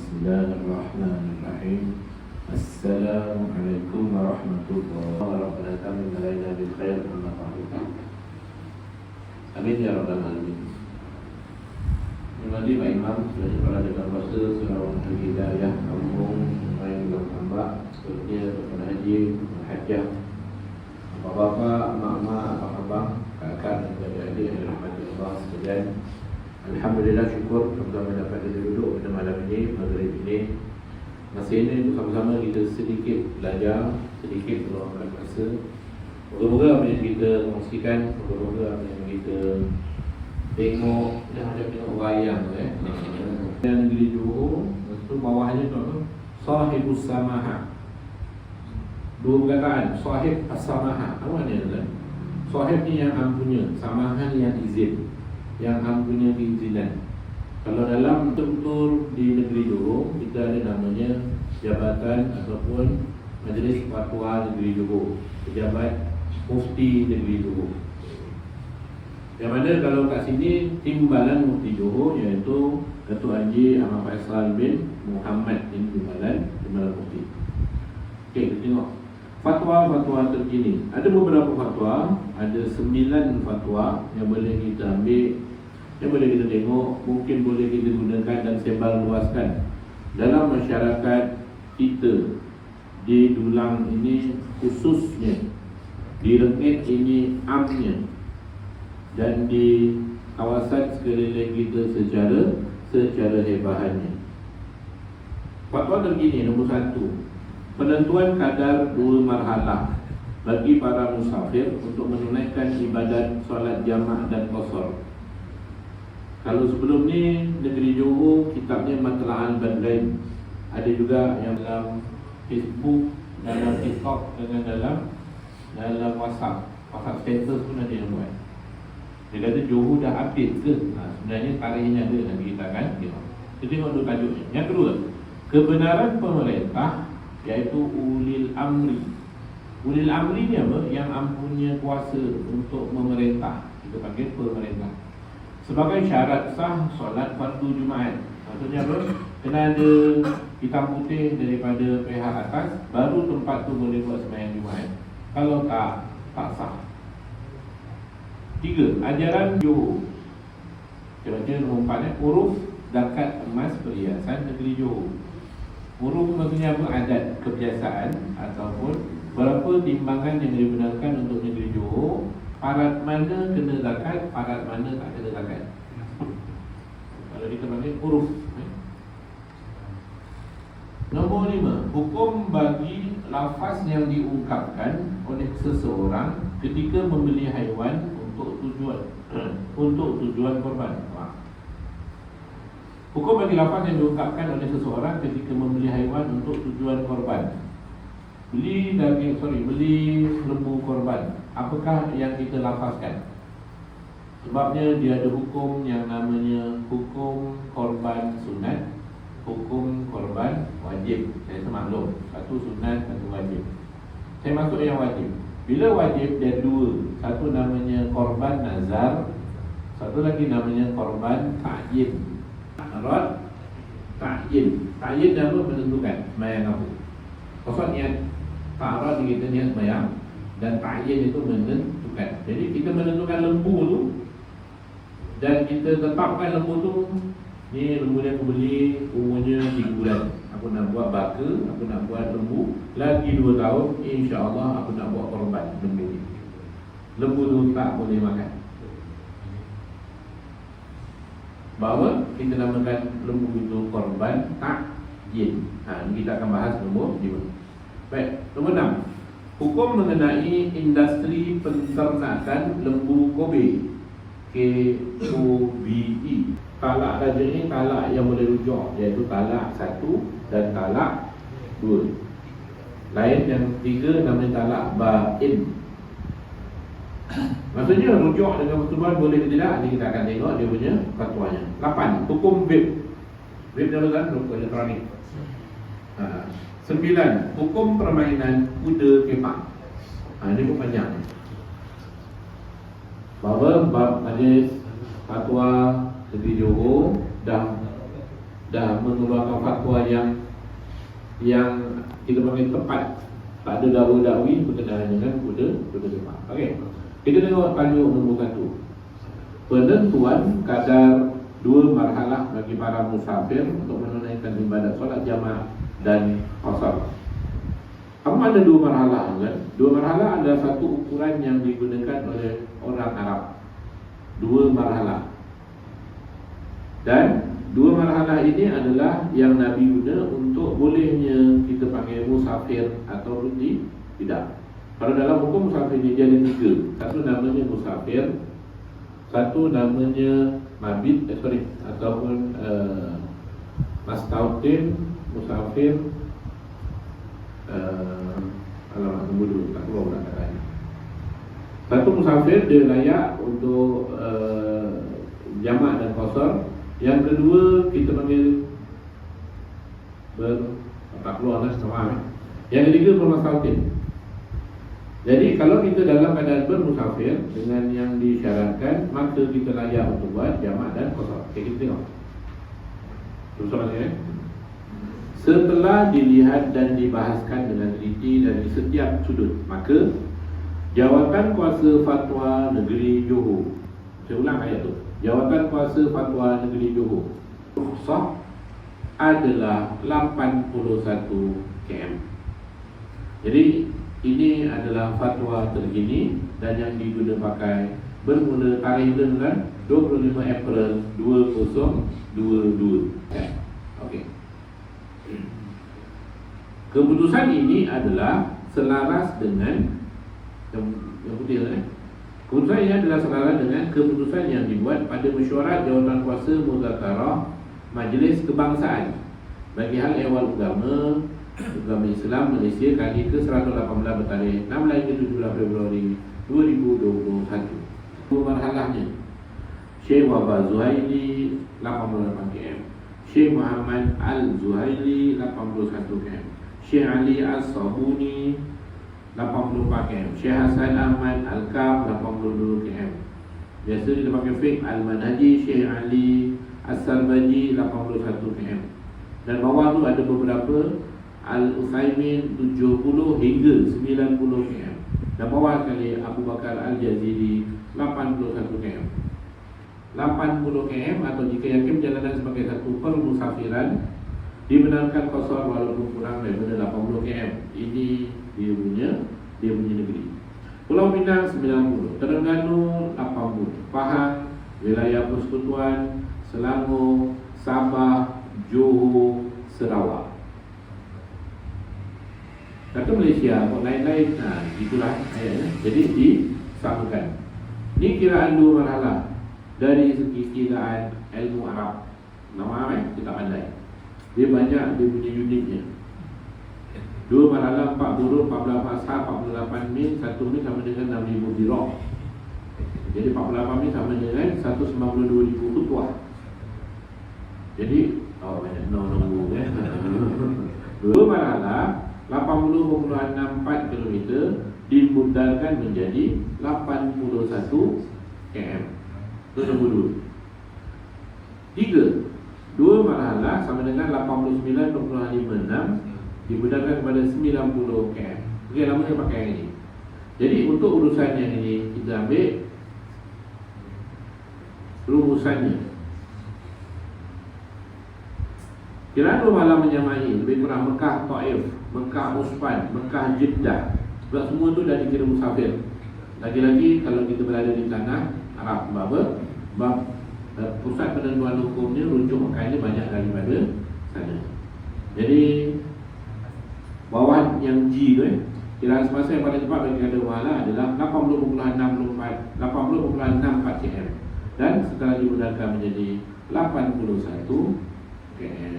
Bismillahirrahmanirrahim. Assalamualaikum warahmatullahi wabarakatuh. Amin alaina bil khair wa nafa'ina. Amin ya rabbal alamin. Menjadi Pak Imam sebagai kepala Dewan Puasa Surau Hidayah Kampung Main Gambak, seterusnya kepada Haji Hajjah, Bapak-bapak, mak-mak, abang-abang, kakak dan adik-adik yang dirahmati Allah sekalian. Alhamdulillah, syukur kita mendapat duduk pada malam ini, maghrib ini. Masih ini bersama-sama kita sedikit belajar, sedikit meluangkan masa. Moga-moga apa yang kita kongsikan, moga-moga apa yang kita tengok, dah ada tengok wayang dan negeri Johor, itu bawahnya tu apa? Sahibus Samaha. Dua perkataan, sahib as-samaha. Apa maknanya tuan? Sahib ni yang ampunya, samaha ni yang izin, yang ampunya keizinan. Kalau dalam struktur di negeri Johor, kita ada namanya Jabatan ataupun Majlis Fatwa Negeri Johor, Pejabat Mufti Negeri Johor. Yang mana kalau kat sini Timbalan Mufti Johor, iaitu Datuk Haji Ahmad Faisal bin Muhammad bin Timbalan Mufti. Okey, kita tengok fatwa-fatwa terkini. Ada beberapa fatwa, ada 9 fatwa yang boleh kita ambil, yang boleh kita tengok, mungkin boleh kita gunakan dan sebar luaskan dalam masyarakat kita di Dulang ini khususnya, di Rengit ini amnya, dan di kawasan sekeliling kita secara hebahannya. Fatwa terkini nombor 1, penentuan kadar 2 marhalah bagi para musafir untuk menunaikan ibadat solat jamak dan qasar. Kalau sebelum ni negeri Johor kitabnya Matla'al Badlain, ada juga yang dalam Facebook, dalam TikTok, dengan dalam WhatsApp status pun ada yang buat. Dia kata Johor dah update ke? Sebenarnya tarikhnya ada, nanti kita akan tengok. Kita tengok dulu tajuknya. Yang kedua, kebenaran pemerintah, iaitu ulil amri. Ulil amri ni apa? Yang ampunya kuasa untuk memerintah. Kita panggil pemerintah. Sebagai syarat sah solat fardu Jumaat. Maksudnya apa? Kena ada hitam putih daripada pihak atas, baru tempat tu boleh buat sembahyang Jumaat. Kalau tak sah. 3. Ajaran Johor. Kita baca nombor 4, uruf zakat emas perhiasan negeri Johor. Uruf maksudnya apa? Adat, kebiasaan ataupun berapa timbangan yang dibenarkan untuk negeri Johor. Parat mana kena zakat, parat mana tak kena zakat. Kalau kita panggil uruf. Nombor 5, hukum bagi lafaz yang diungkapkan oleh seseorang ketika membeli haiwan untuk tujuan korban. Hukum bagi lafaz yang diungkapkan oleh seseorang ketika membeli haiwan untuk tujuan korban. Beli lembu korban, apakah yang kita lafazkan? Sebabnya dia ada hukum yang namanya hukum korban sunat, hukum korban wajib. Saya semaklum, satu sunat, satu wajib. Saya masuk yang wajib. Bila wajib dia 2, satu namanya korban nazar, satu lagi namanya korban ta'yin. Rod ta'yin. Ta'yin apa? Menentukan sembahyang apa. Kosong niat. Ta'arad kita niat sembahyang, dan ta'yin itu menentukan. Jadi kita menentukan lembu tu, dan kita tetapkan lembu tu, ni lembu yang aku beli umurnya 3 bulan. Aku nak buat baka, aku nak buat lembu. Lagi 2 tahun, insya-Allah aku nak buat korban lembu ni. Lembu tu tak boleh makan. Bahawa kita namakan lembu itu korban ta'yin. Kita akan bahas nombor 5. Baik, nombor 6, hukum mengenai industri penternakan lembu Kobe, KOBE. Talak raja ni talak yang boleh rujuk, iaitu talak 1 dan talak 2. Lain yang 3 namanya talak bain. Maksudnya rujuk dengan pertubuhan boleh ke tidak, ni kita akan tengok dia punya fatwanya. 8, hukum vape. Vape adalah kan rokok elektronik. 9, hukum permainan kuda kepak. Ini pun panjang. Bahawa bab majlis fatwa negeri Johor dah dah mengeluarkan fatwa yang kita panggil tepat, tak ada dakwa-dakwi berkenaan dengan kuda Jepang. Okey. Kita tengok tajuk nombor 1. Penentuan kadar 2 marhalah bagi para musafir untuk menunaikan ibadat solat jamaah dan qasar. Apa ada 2 marhalah kan? 2 marhalah adalah satu ukuran yang digunakan oleh orang Arab. 2 marhalah. Dan 2 marhalah ini adalah yang Nabi guna untuk bolehnya kita panggil musafir atau tidak. Kalau dalam hukum musafir ni dia ada 3. Satu namanya musafir, satu namanya mabit, ataupun mastautin, musafir, alamak nombor 2 tak keluar nak kata. Satu musafir dia layak untuk jamak dan qasar. Yang kedua kita panggil tak keluar lah sama. Yang ketiga bermastautin. Jadi kalau kita dalam keadaan bermusafir dengan yang disyaratkan, maka kita layak untuk buat jamak dan qasar. Okay, kita tengok. Setelah dilihat dan dibahaskan dengan teliti dari setiap sudut, maka Jawatan Kuasa Fatwa Negeri Johor, saya ulang ayat tu, Jawatan Kuasa Fatwa Negeri Johor, rukhsah adalah 81 km. Jadi ini adalah fatwa terkini dan yang digunakan pakai bermula tarikh bulan 25 April 2022. Okey. Keputusan ini adalah selaras dengan yang putih kan? Keputusan ini adalah selaras dengan keputusan yang dibuat pada mesyuarat Jawatan Kuasa Muzakarah Majlis Kebangsaan bagi hal ehwal agama Islam Malaysia kali ke-118 bertarikh 16 hingga 17 Februari 2021. Marhalahnya Syekh Wabah Zuhaili 88 km, Syekh Muhammad Al-Zuhaili 81 km, Syekh Ali As-Sabuni 84 km, Syekh Hasan Ahmad Al-Kaf 82 km. Biasa kita pakai fiqh Al-Manhaji Syekh Ali As-Sarbaji 81 km. Dan bawah tu ada beberapa Al-Uthaymin 70 hingga 90 km. Dan bawah sekali Abu Bakar Al-Jazili 81 km. 80 km atau jika yakin perjalanan sebagai satu permusafiran dibenarkan qasar walaupun kurang daripada 80 km. Ini dia punya negeri. Pulau Pinang 90, Terengganu 80, Pahang, Wilayah Persekutuan, Selangor, Sabah, Johor, Sarawak. Kata Malaysia, lain-lain, itulah ayatnya. Jadi disamakan. Ini kiraan 2 marhalah dari segi kiraan ilmu Arab. Nama kita pandai. Dia banyak, dia punya unitnya. 2 marhalah 4 huruf, 14 fashah, 48 mil. 1 mil sama dengan 6,000 dirham. Jadi 48 mil sama dengan 192,000 khutbah. Jadi banyak nombor ya. 2 marhalah 80,64 km dimudarkan menjadi 81 km. Itu nombor 2. 3. 2 marhalah sama dengan 89,56 dimudarkan kepada 90 km. Okey, lama saya pakai yang ini. Jadi untuk urusan yang ini kita ambil rumusannya. Kiraan 2 malam menyamai lebih kurang Mekah Taif, Mekah Usfan, Mekah Jeddah. Sebab semua tu dah dikira musafir. Lagi-lagi kalau kita berada di tanah Arab, sebab pusat penentuan hukumnya rujuk Mekah ini banyak daripada sana. Jadi bawah yang G tu kiraan semasa yang paling cepat bagi kadar wahala adalah 80,64 km dan setelah dimudahkan menjadi 81 km.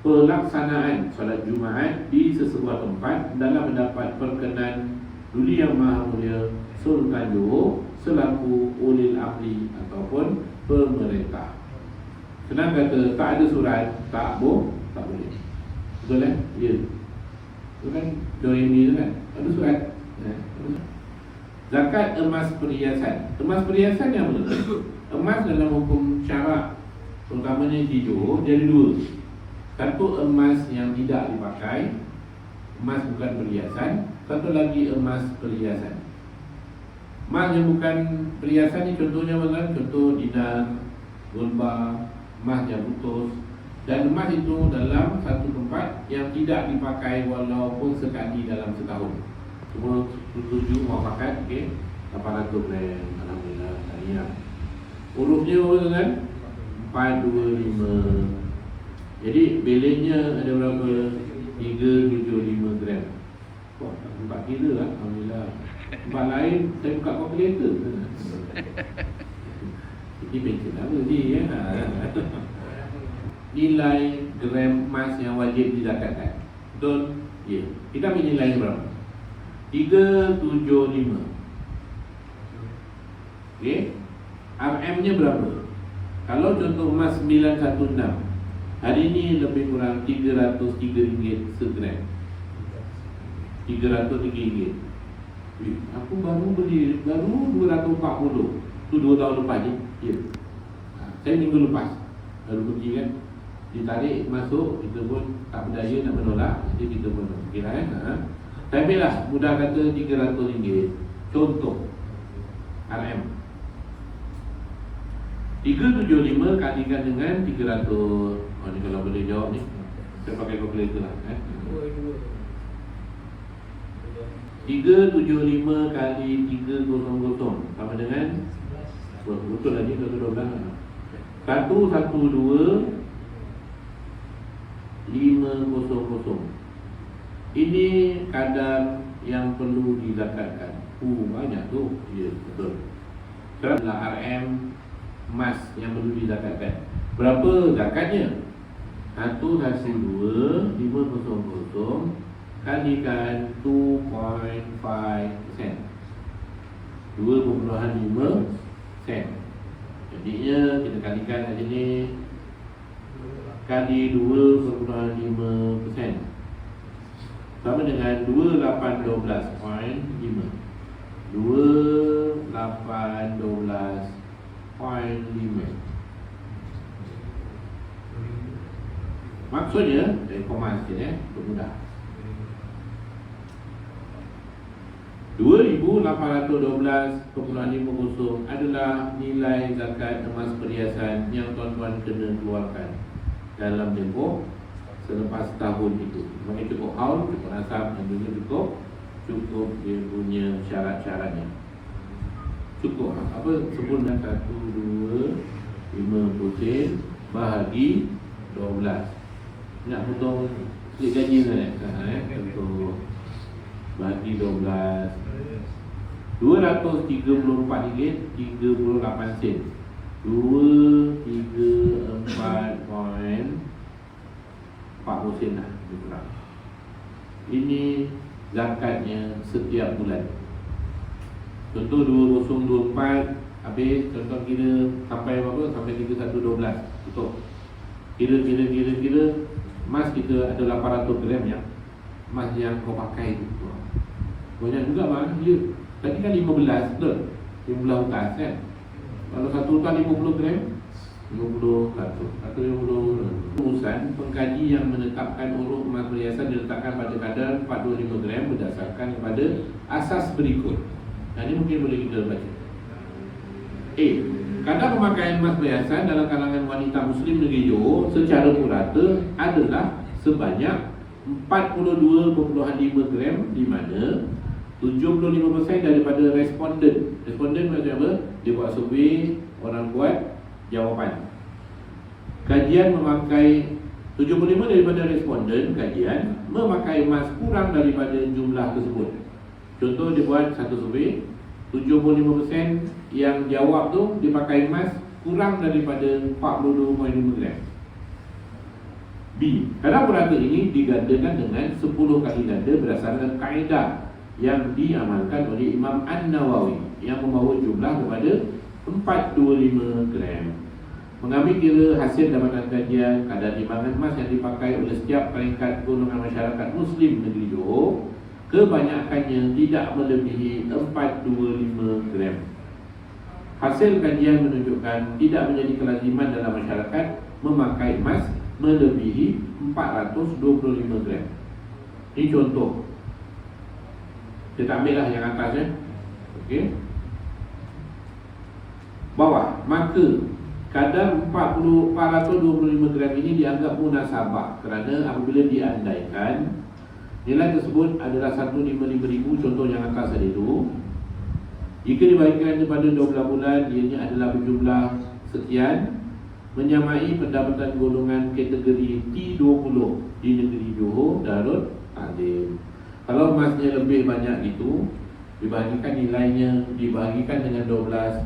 Pelaksanaan solat Jumaat di sesebuah tempat dalam mendapat perkenan Duli Yang Maha Mulia Sultan Johor selaku ulil amri ataupun pemerintah. Senang kata, tak ada surat, tak boleh. Betul kan? Ya. Itu kan Doremi tu kan? Ada surat. Zakat emas perhiasan. Emas perhiasan yang mana? Emas dalam hukum syarak terutamanya di Johor, dia ada dua. Satu emas yang tidak dipakai, emas bukan perhiasan. Satu lagi emas perhiasan. Emas yang bukan perhiasan ni contohnya mana? Contoh dinar, gold bar, emas yang putus. Dan emas itu dalam satu tempat yang tidak dipakai walaupun sekali dalam setahun. Semua tujuh muafakat, okey. 800 gram, alhamdulillah, tahniah. Hurufnya apa dengan 425. Jadi belennya ada berapa? 375 gram. Wah, tak kira lah, alhamdulillah. Tempat lain saya buka kalkulator. Ini pencet apa ni ya? Nilai gram emas yang wajib dizakatkan. Betul? Ya. Kita ambil nilai berapa? 375. Okey. RM-nya berapa? Kalau contoh emas 916, hari ini lebih kurang RM303 segram. RM303. Aku baru beli, baru 240. Itu 2 tahun lepas je. Ya. Saya minggu lepas baru pergi kan. Ditarik masuk, kita pun tak berdaya nak menolak. Jadi kita pun kira kan. Saya ambil lah, mudah kata RM300. Contoh RM 375 kalikan dengan 300. Oh ni kalau boleh jawab ni, saya pakai kalkulator lah 375 kali 300 sama dengan, betul lagi 112. 112 500. Ini kadar yang perlu dizakatkan. Banyak tu. Ya, betul. Adalah RM emas yang perlu dizakatkan. Berapa zakatnya? 112 500 kalikan 2.5%. 2.5 sen. Jadinya kita kalikan kat sini kali 2.5% sama dengan 2812.5. 2812.5. Maksudnya, dari koma sikit untuk mudah, 2812.50 adalah nilai zakat emas perhiasan yang tuan-tuan kena keluarkan dalam tempoh selepas tahun itu. Maksudnya cukup haul, cukup nasab, dan juga cukup dia punya syarat-syaratnya. Cukup apa? Sempurna 1, 2, 50 bahagi 12. Nak potong sikit gaji kan? Untuk bahagi 12, RM234.38. 234.40 sen lah kurang. Ini zakatnya setiap bulan. Contoh 2024 habis, contoh kira sampai berapa? Sampai 3112. Betul. Kira emas kita ada 800 gram ya. Emas yang kau pakai tu banyak juga bang. Ya. Tadi kan 15, betul? 15 utas kan? Kalau satu utas 50 gram, 50 atau 50. Urusan pengkaji yang menetapkan uruf emas perhiasan diletakkan pada kadar 425 gram berdasarkan kepada asas berikut. Nah, ini mungkin boleh kita baca. A. Kadar pemakaian emas perhiasan dalam kalangan wanita Muslim negeri Johor secara purata adalah sebanyak 42.5 gram, di mana 75% daripada responden maksudnya apa? Dia buat survey, orang buat jawapan. Kajian memakai 75 daripada responden kajian memakai emas kurang daripada jumlah tersebut. Contoh dia buat satu survey, 75% yang jawab tu dipakai emas kurang daripada 42.5 gram. B. Kadar purata ini digandakan dengan 10 kali ganda berdasarkan kaedah yang diamalkan oleh Imam An-Nawawi yang membawa jumlah kepada 425 gram. Mengambil kira hasil dapatan kajian kadar timbangan emas yang dipakai oleh setiap peringkat golongan masyarakat Muslim negeri Johor, kebanyakannya tidak melebihi 425 gram. Hasil kajian menunjukkan tidak menjadi kelaziman dalam masyarakat memakai emas melebihi 425 gram. Ini contoh. Kita ambil lah yang atas ya. Okey. Bawah, maka kadar 425 gram ini dianggap munasabah kerana apabila diandaikan nilai tersebut adalah 155,000, contoh yang atas tadi itu, jika dibagikan kepada 12 bulan, ianya adalah berjumlah sekian, menyamai pendapatan golongan kategori T20 di negeri Johor Darul Ta'lim. Kalau emasnya lebih banyak itu, dibagikan nilainya, dibagikan dengan 12,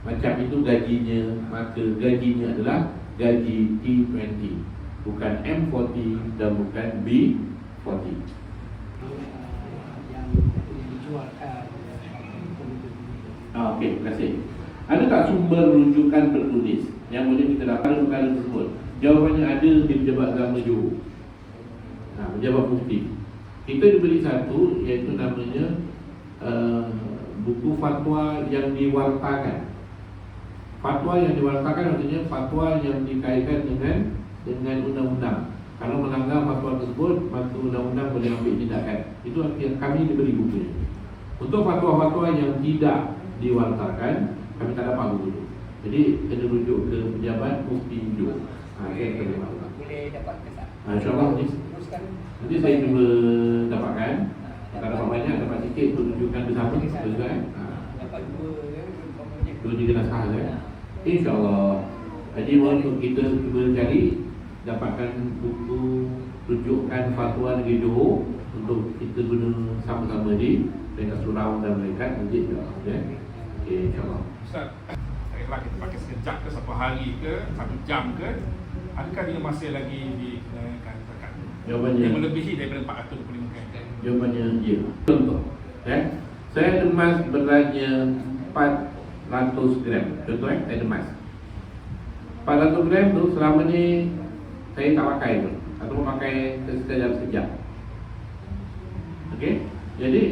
macam itu gajinya, maka gajinya adalah gaji T20, bukan M40 dan bukan B40. Yang dijualkan. Okey, terima kasih. Ada tak sumber rujukan tertulis yang boleh kita dapat perkara tersebut? Jawapannya ada di Pejabat Agama Johor. Pejabat Mufti. Kita diberi satu, iaitu namanya buku fatwa yang diwartakan. Fatwa yang diwartakan artinya fatwa yang dikaitkan dengan undang-undang. Kalau melanggar fatwa tersebut, maka undang-undang boleh ambil tindakan. Itu yang kami diberi bukunya. Untuk fatwa-fatwa yang tidak diwartakan, kami tak dapat buku itu. Jadi kena rujuk ke Pejabat Mufti Johor. Boleh dapat ke tak? InsyaAllah nanti saya cuba dapatkan. Tak dapat banyak, dapat sikit untuk rujukan bersama. Dapat dua tiga naskah kan? InsyaAllah. Jadi untuk kita cuba cari dapatkan buku rujukan fatwa negeri Johor untuk kita guna sama-sama di dekat surau dan mereka masjid juga. Okey, insyaAllah. Ustaz, katakanlah kita pakai sekejap ke, satu hari ke, 1 jam ke, adakah dia masih lagi dikenakan zakat? Jawapannya Dia melebihi daripada 425 gram. Jawapannya ya. Contoh, saya ada emas beratnya 400 gram. Contoh saya ada emas 400 gram tu selama ni saya tak pakai pun, atau pakai sekejap. Okey. Jadi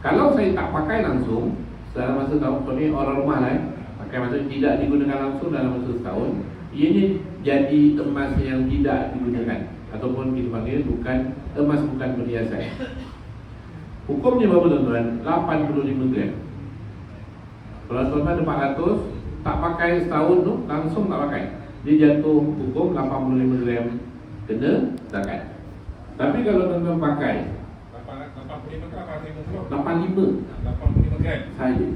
kalau saya tak pakai langsung dalam masa tahun ni, orang rumah lah pakai, maksudnya tidak digunakan langsung dalam masa setahun, ianya jadi emas yang tidak digunakan, ataupun kita panggil bukan emas, bukan perhiasan. Hukumnya berapa tuan-tuan? 85 gram. Kalau tuan-tuan ada 400, tak pakai setahun tu, langsung tak pakai, dia jatuh hukum 85 gram kena zakat. Tapi kalau tuan-tuan pakai 85 ke 85 gram saja.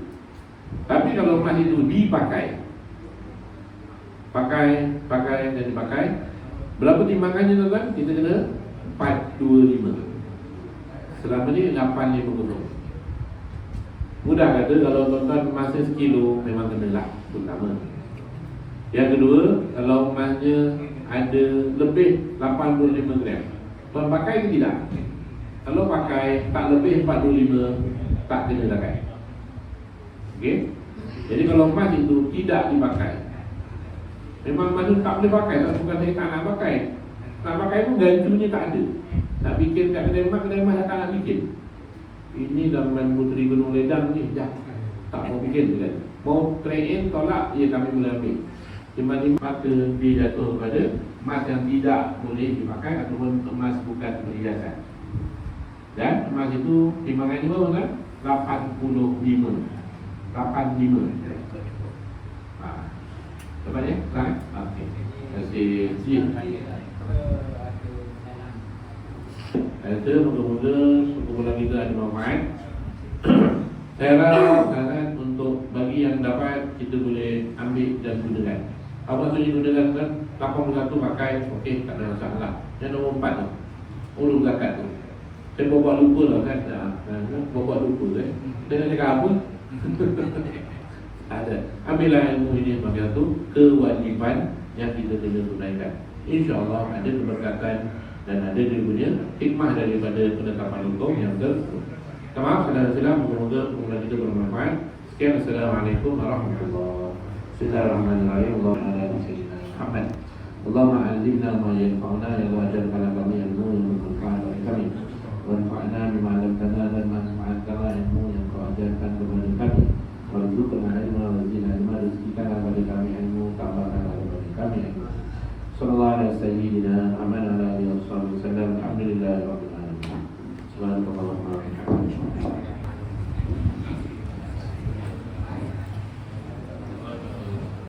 Tapi kalau emas itu dipakai, pakai dan dipakai, berapa timbangannya tuan-tuan? Kita kena 425. Selama ni 850. Mudah kata kalau tuan-tuan emasnya sekilo, memang kenalah pertama. Yang kedua, kalau emasnya ada lebih 85 gram, tuan pakai ke tidak? Kalau pakai tak lebih 45, tak kena zakat. Okey. Jadi kalau emas itu tidak dipakai, memang emas itu tak boleh pakai, tak, bukan saya tak nak pakai. Nak pakai pun gancunya tak ada. Nak bikin kat kedai emas tak nak bikin. Ini zaman Puteri Gunung Ledang ni, dah tak mau bikin kan. Mau trade in tolak, ya kami boleh ambil. Cuma ni maka dia jatuh kepada emas yang tidak boleh dipakai ataupun emas bukan perhiasan. Dan emas itu timbangannya berapa kan? 85. Dapat ya? Kan? Okey. Terima kasih. Itu moga-moga sekumpulan kita ada manfaat. Saya harap untuk bagi yang dapat, kita boleh ambil dan gunakan. Apa maksudnya gunakan kan? 81 pakai, okey, tak ada masalah. Yang nombor 4 tu, urus zakat tu. Saya buat lupa lah kan. Buat lupa kan. Dia nak cakap apa? Ada. Ambillah ilmu ini sebagai satu kewajiban yang kita kena tunaikan. InsyaAllah ada keberkatan dan ada dia punya hikmah daripada penetapan hukum yang tersebut. Maaf, saudara-saudara, moga-moga permulaan kita bermanfaat. Sekian, Assalamualaikum warahmatullahi wabarakatuh. Bismillahirrahmanirrahim. Allahumma allimna ma yanfa'una ya wa jalla